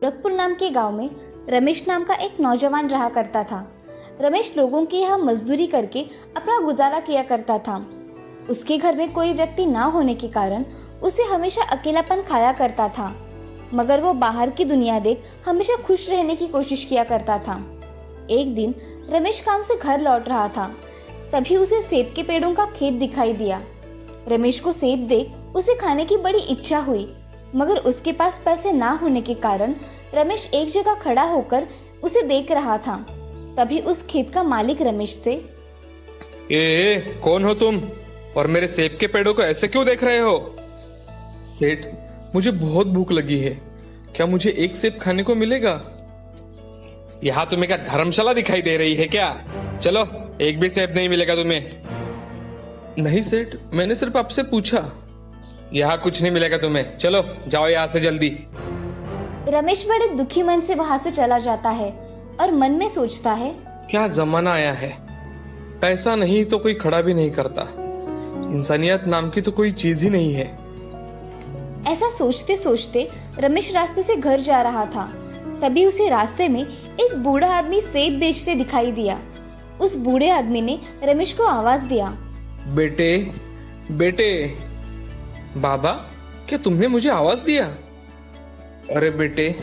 गोरखपुर नाम के गांव में रमेश नाम का एक नौजवान रहा करता था। रमेश लोगों के यहाँ मजदूरी करके अपना गुजारा किया करता था। उसके घर में कोई व्यक्ति ना होने के कारण उसे हमेशा अकेलापन खाया करता था, मगर वो बाहर की दुनिया देख हमेशा खुश रहने की कोशिश किया करता था। एक दिन रमेश काम से घर लौट रहा था, तभी उसे सेब के पेड़ों का खेत दिखाई दिया। रमेश को सेब देख उसे खाने की बड़ी इच्छा हुई, मगर उसके पास पैसे ना होने के कारण रमेश एक जगह खड़ा होकर उसे देख रहा था। तभी उस खेत का मालिक रमेश से, कौन हो तुम और मेरे सेब के पेड़ों को ऐसे क्यों देख रहे हो? सेठ, मुझे बहुत भूख लगी है, क्या मुझे एक सेब खाने को मिलेगा? यहाँ तुम्हें क्या धर्मशाला दिखाई दे रही है क्या? चलो, एक भी सेब नहीं मिलेगा तुम्हें। नहीं सेठ, मैंने सिर्फ आपसे पूछा। यहाँ कुछ नहीं मिलेगा तुम्हें, चलो जाओ यहाँ से जल्दी। रमेश बड़े दुखी मन से वहां से चला जाता है और मन में सोचता है, क्या जमाना आया है, पैसा नहीं तो कोई खड़ा भी नहीं करता, इंसानियत नाम की तो कोई चीज ही नहीं है। ऐसा सोचते सोचते रमेश रास्ते से घर जा रहा था। तभी उसे रास्ते में एक बूढ़ा आदमी सेब बेचते दिखाई दिया। उस बूढ़े आदमी ने रमेश को आवाज दिया, बेटे, बेटे। बाबा, क्या तुमने मुझे आवाज दिया? अरे बेटे,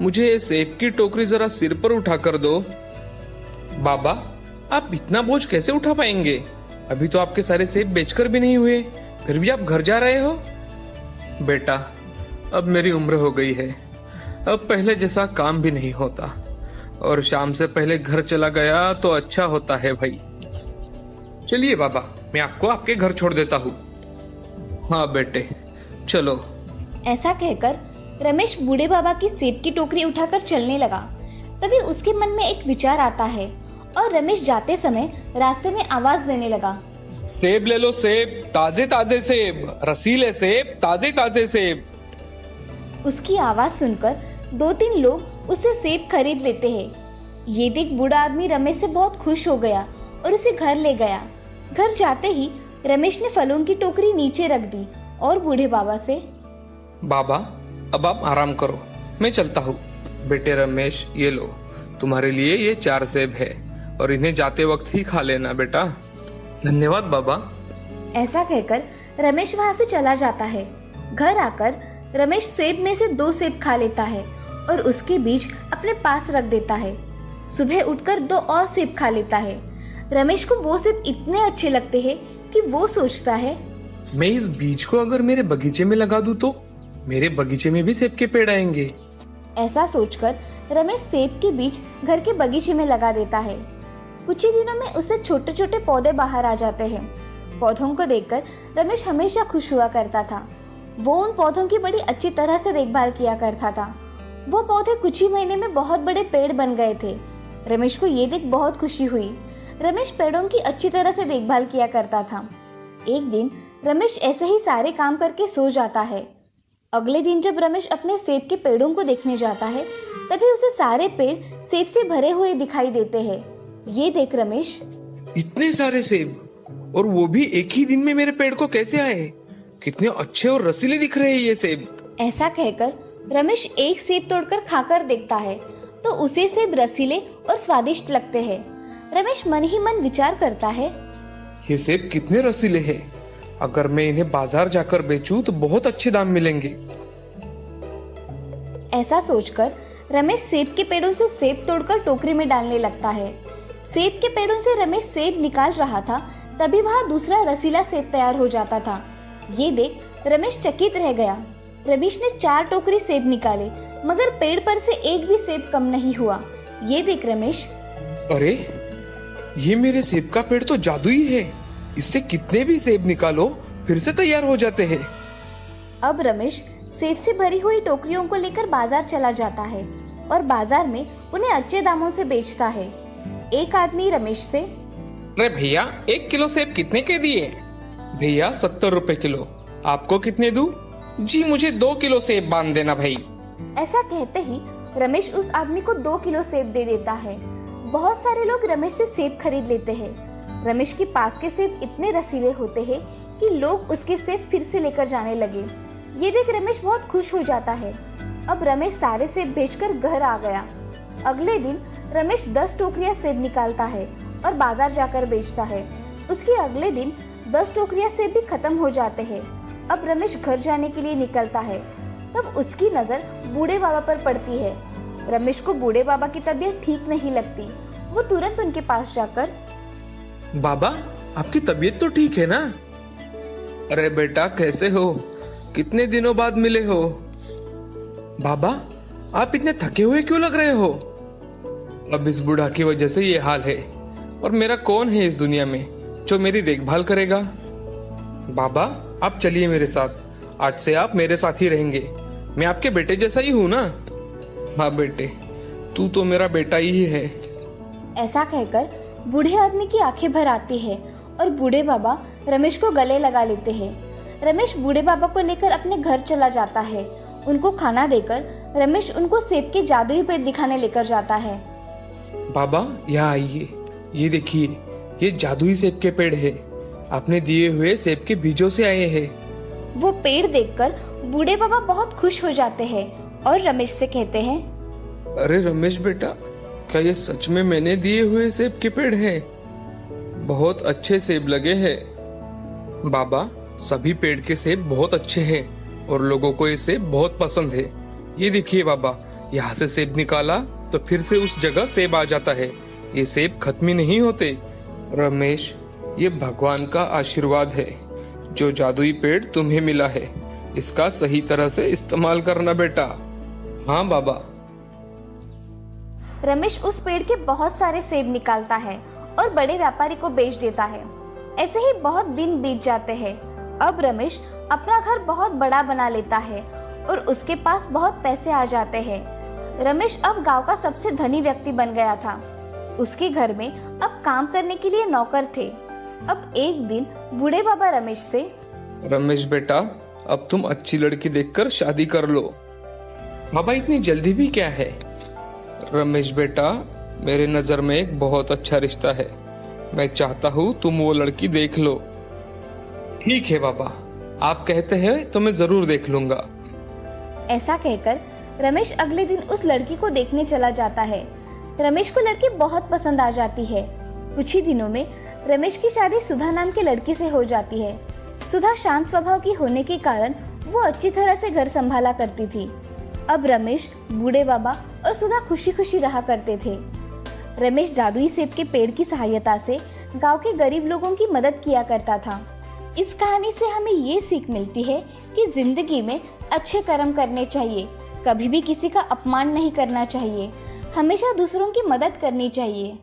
मुझे ये सेब की टोकरी जरा सिर पर उठा कर दो। बाबा, आप इतना बोझ कैसे उठा पाएंगे? अभी तो आपके सारे सेब बेचकर भी नहीं हुए, फिर भी आप घर जा रहे हो। बेटा, अब मेरी उम्र हो गई है, अब पहले जैसा काम भी नहीं होता, और शाम से पहले घर चला गया तो अच्छा होता है भाई। चलिए बाबा, मैं आपको आपके घर छोड़ देता हूँ। हाँ बेटे, चलो। ऐसा कहकर रमेश बूढ़े बाबा की सेब की टोकरी उठाकर चलने लगा। तभी उसके मन में एक विचार आता है और रमेश जाते समय रास्ते में आवाज देने लगा, सेब ले लो सेब, ताजे ताजे सेब, रसीले सेब, ताजे ताजे सेब। उसकी आवाज सुनकर 2-3 लोग उससे सेब खरीद लेते हैं। ये देख बूढ़ा आदमी रमेश से बहुत खुश हो गया और उसे घर ले गया। घर जाते ही रमेश ने फलों की टोकरी नीचे रख दी और बूढ़े बाबा से, बाबा, अब आप आराम करो, मैं चलता हूँ। बेटे रमेश, ये लो, तुम्हारे लिए ये 4 सेब है और इन्हें जाते वक्त ही खा लेना बेटा। धन्यवाद बाबा। ऐसा कहकर रमेश वहां से चला जाता है। घर आकर रमेश सेब में से 2 सेब खा लेता है और उसके बीज अपने पास रख देता है। सुबह उठकर 2 और सेब खा लेता है। रमेश को वो सेब इतने अच्छे लगते हैं कि वो सोचता है, मैं इस बीज को अगर मेरे बगीचे में लगा दूं तो मेरे बगीचे में भी सेब के पेड़ आएंगे। ऐसा सोचकर रमेश सेब के बीज घर के बगीचे में लगा देता है। कुछ ही दिनों में उससे छोटे छोटे पौधे बाहर आ जाते हैं। पौधों को देखकर रमेश हमेशा खुश हुआ करता था। वो उन पौधों की बड़ी अच्छी तरह से देखभाल किया करता था। वो पौधे कुछ ही महीने में बहुत बड़े पेड़ बन गए थे। रमेश को ये देख बहुत खुशी हुई। रमेश पेड़ों की अच्छी तरह से देखभाल किया करता था। एक दिन रमेश ऐसे ही सारे काम करके सो जाता है। अगले दिन जब रमेश अपने सेब के पेड़ों को देखने जाता है, तभी उसे सारे पेड़ सेब से भरे हुए दिखाई देते हैं। ये देख रमेश, इतने सारे सेब, और वो भी एक ही दिन में मेरे पेड़ को कैसे आए? कितने अच्छे और रसीले दिख रहे हैं ये सेब। ऐसा कहकर रमेश एक सेब तोड़कर खाकर देखता है तो उसे सेब रसीले और स्वादिष्ट लगते हैं। रमेश मन ही मन विचार करता है, ये सेब कितने रसीले हैं, अगर मैं इन्हें बाजार जाकर बेचूं तो बहुत अच्छे दाम मिलेंगे। ऐसा सोचकर रमेश सेब के पेड़ों से सेब तोड़कर टोकरी में डालने लगता है। सेब के पेड़ों से रमेश सेब निकाल रहा था, तभी वहाँ दूसरा रसीला सेब तैयार हो जाता था। ये देख रमेश चकित रह गया। रमेश ने 4 टोकरी सेब निकाले, मगर पेड़ पर से एक भी सेब कम नहीं हुआ। ये देख रमेश, अरे, ये मेरे सेब का पेड़ तो जादुई है, इससे कितने भी सेब निकालो फिर से तैयार हो जाते हैं। अब रमेश सेब से भरी हुई टोकरियों को लेकर बाजार चला जाता है और बाजार में उन्हें अच्छे दामों से बेचता है। एक आदमी रमेश से, अरे भैया, 1 किलो सेब कितने के दिए? भैया 70 रुपए किलो। आपको कितने दूं? जी मुझे 2 किलो सेब बांध देना भाई। ऐसा कहते ही रमेश उस आदमी को 2 किलो सेब दे देता है। बहुत सारे लोग रमेश से सेब खरीद लेते हैं। रमेश के पास के सेब इतने रसीले होते हैं कि लोग उसके सेब फिर से लेकर जाने लगे। ये देख रमेश बहुत खुश हो जाता है। अब रमेश सारे सेब बेचकर घर आ गया। अगले दिन रमेश 10 टोकरियां सेब निकालता है और बाजार जाकर बेचता है। उसके अगले दिन 10 टोकरियां सेब भी खत्म हो जाते हैं। अब रमेश घर जाने के लिए निकलता है। तब उसकी नजर बूढ़े बाबा पर पड़ती है। रमेश को बूढ़े बाबा की तबीयत ठीक नहीं लगती। वो तुरंत उनके पास जाकर, बाबा, आपकी तबीयत तो ठीक है ना? अरे बेटा, कैसे हो? कितने दिनों बाद मिले हो? बाबा, आप इतने थके हुए क्यों लग रहे हो? अब इस बूढ़ा की वजह से ये हाल है, और मेरा कौन है इस दुनिया में जो मेरी देखभाल करेगा? बाबा, आप चलिए मेरे साथ। आज से आप मेरे साथ ही रहेंगे। मैं आपके बेटे जैसा ही हूँ ना? हाँ बेटे, तू तो मेरा बेटा ही है। ऐसा कहकर बूढ़े आदमी की आंखें भर आती है और बूढ़े बाबा रमेश को गले लगा लेते हैं। रमेश बूढ़े बाबा को लेकर अपने घर चला जाता है। उनको खाना देकर रमेश उनको सेब के जादुई पेड़ दिखाने लेकर जाता है। बाबा, यहाँ आइए। ये देखिए, ये जादुई सेब के पेड़ है। आपने दिए हुए सेब के बीजों से आए हैं। वो पेड़ देखकर बूढ़े बाबा बहुत खुश हो जाते हैं और रमेश से कहते हैं, अरे रमेश बेटा, क्या ये सच में मैंने दिए हुए सेब के पेड़ हैं? बहुत अच्छे सेब लगे हैं। बाबा, सभी पेड़ के सेब बहुत अच्छे हैं और लोगों को ये सेब बहुत पसंद है। ये देखिए बाबा, यहाँ से सेब निकाला तो फिर से उस जगह सेब आ जाता है। ये सेब खत्म ही नहीं होते। रमेश, ये भगवान का आशीर्वाद है। जो जादुई पेड़ तुम्हें मिला है, इसका सही तरह से इस्तेमाल करना बेटा। हाँ बाबा। रमेश उस पेड़ के बहुत सारे सेब निकालता है और बड़े व्यापारी को बेच देता है। ऐसे ही बहुत दिन बीत जाते हैं। अब रमेश अपना घर बहुत बड़ा बना लेता है और उसके पास बहुत पैसे आ जाते हैं। रमेश अब गांव का सबसे धनी व्यक्ति बन गया था। उसके घर में अब काम करने के लिए नौकर थे। अब एक दिन बूढ़े बाबा रमेश से, रमेश बेटा, अब तुम अच्छी लड़की देखकर शादी कर लो। बाबा, इतनी जल्दी भी क्या है? रमेश बेटा, मेरे नजर में एक बहुत अच्छा रिश्ता है। मैं चाहता हूँ तुम वो लड़की देख लो। ठीक है बाबा, आप कहते हैं तो मैं जरूर देख लूंगा। ऐसा कहकर रमेश अगले दिन उस लड़की को देखने चला जाता है। रमेश को लड़की बहुत पसंद आ जाती है। कुछ ही दिनों में रमेश की शादी सुधा नाम की लड़की से हो जाती है। सुधा शांत स्वभाव की होने के कारण वो अच्छी तरह से घर संभाला करती थी। अब रमेश, बूढ़े बाबा और सुधा खुशी खुशी रहा करते थे। रमेश जादुई सेब के पेड़ की सहायता से गांव के गरीब लोगों की मदद किया करता था। इस कहानी से हमें ये सीख मिलती है कि जिंदगी में अच्छे कर्म करने चाहिए, कभी भी किसी का अपमान नहीं करना चाहिए, हमेशा दूसरों की मदद करनी चाहिए।